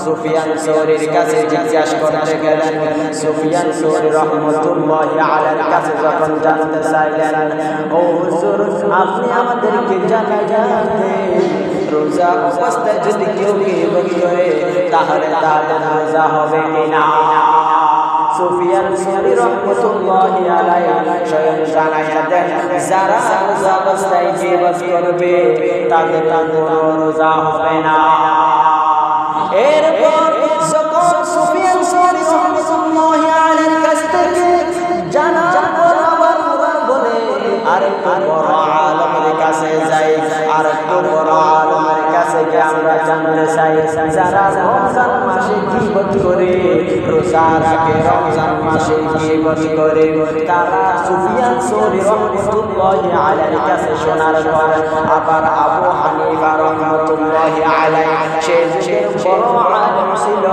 সুফিয়ান সৌরীর কাছে জিজ্ঞাসা করতে গেলেন। সুফিয়ান সৌরী রাহমাতুল্লাহি আলাইহির কাছে যখন জানতে চাইলেন, ও হুজুর, আপনি আমাদেরকে জানাইয়া দেন, রোজা অবস্থায় যদি কেউ গীবত করে তাহলে তার রোজা হবে কিনা? সুফিয়ান সৌরী রাহমাতুল্লাহি আলাইহি স্বয়ং জানাইয়া দেন, যারা রোজা অবস্থায় গীবত করবে তাদের কোনো রোজা হবে না। এরপর যখন সুফিয়ান সৌরী রাহমাতুল্লাহি আলাইহির কাছ থেকে জানার পর আবার বলে, আরেকটু বড় আলেমের কাছে যাই, আরেকটু বড় আলেমের কাছে গিয়ে আমরা জানতে চাই, যারা রমজান মাসে গীবত করে, রোজা রাখে, রমজান মাসে গীবত করে, তারা সুফিয়ান সৌরী রাহমাতুল্লাহি আলাইহির কাছে শোনার পর আবার আবু হানিফা রাহমাতুল্লাহি আলাইহি, সে যে বড় আলেম ছিল,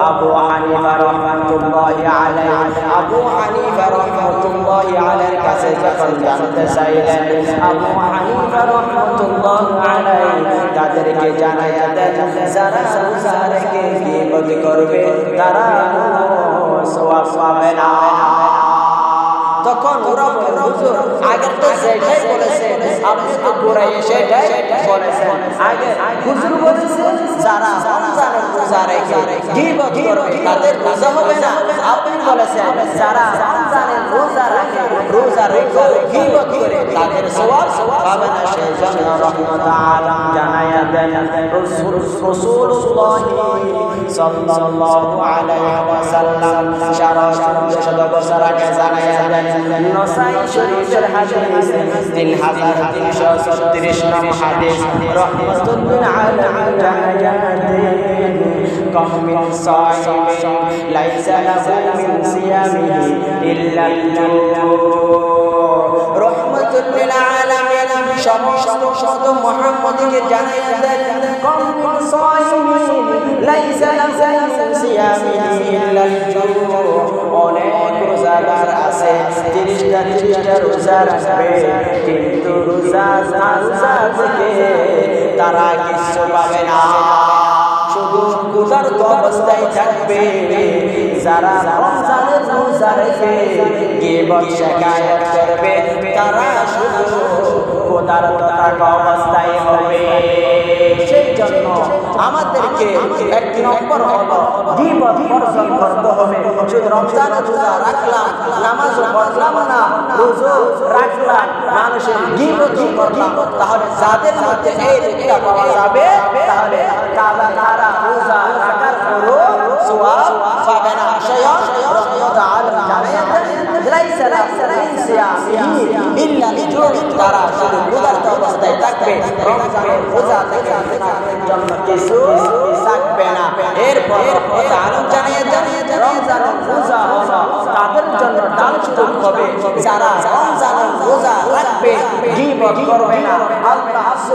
আবু হানিফা রাহমাতুল্লাহি আলাইহি, আবু হানিফা রাহমাতুল্লাহি আলাইহির কাছে যখন জানতে চাইলেন, আবু হানিফা রাহমাতুল্লাহি আলাইহি তাদেরকে জানাইয়া দেন, যারা রোজা রেখে গীবত করবে তারা সওয়াব পাবে না। তখন ওরা বলে, হুজুর, আগে তো সেটাই বলেছেন, আপনি তো ঘুরাই সেটাই বলেছেন। আগে হুজুর বলেছেন যারা রমজানের রোজা রেখে গীবত করবে তাদের রোজা হবে না, আপনি বলেছেন যারা রমজানের রোজা রাখে, রোজা রেখে গীবত করে তাদের সওয়াব পাবে না। সেজন্য রহমত আলাম জানাইয়া দেন, রাসূলুল্লাহ সাল্লাল্লাহু আলাইহি ওয়াসাল্লাম সারা 1400 বছর আগে জানাইয়া দেন, নসাই শরীফের হাদিস 3336 নং হাদিস, রাহমাতুল্লিল আলামিন জানাইয়া দেন, কাম মিন সাইমিন লাইসা লাহু মিন সিয়ামিহি ইল্লা আল-জু'। রাহমাতুল্লিল আলামিন সমস্ত শত মুহাম্মদকে জানাইয়া দেন, কাম মিন সাইমিন লাইসা লাহু মিন সিয়ামিহি ইল্লা আল-জু'। অনেক রোজাদার আছে 30টা রোজা রাখবে, কিন্তু রোজা থেকে তারা কিছু পাবে না, শুধু ক্ষুধার্ত অবস্থায় থাকবে। যারা রমজানের রোজা রেখে গীবত শিকায়ত করবে তারা শুধু ক্ষুধার্ত থাকা অবস্থায় হবে। সেই জন্য আমাদেরকে এক নম্বর হলো গীবত বর্জন করতে হবে। শুধু রমজানের রোজা রাখলাম, নামাজ পড়লাম না, রোজা রাখলাম, মানুষের গীবত করলাম, তাহলে যাদের মধ্যে এই দিকটা পাওয়া যাবে, তাহলে তারা রোজা রাখার পরও সওয়াব পাবে না। স্বয়ং রহমত আলাম জানাইয়া দেন, লাইসা লাহু মিন সিয়ামিহি ইল্লা আল-জু'। তারা শুধু ক্ষুধার্ত অবস্থায় থাকবে, রমজানের রোজা থেকে জন্য কিছু থাকবে না। এরপর রহমত আলাম জানাইয়া দেন, রমজানের রোজা হলো তাদের জন্য ডাল চুল হবে যারা রমজানের রোজা রাখবে, গীবত করবে না। আল্লাহ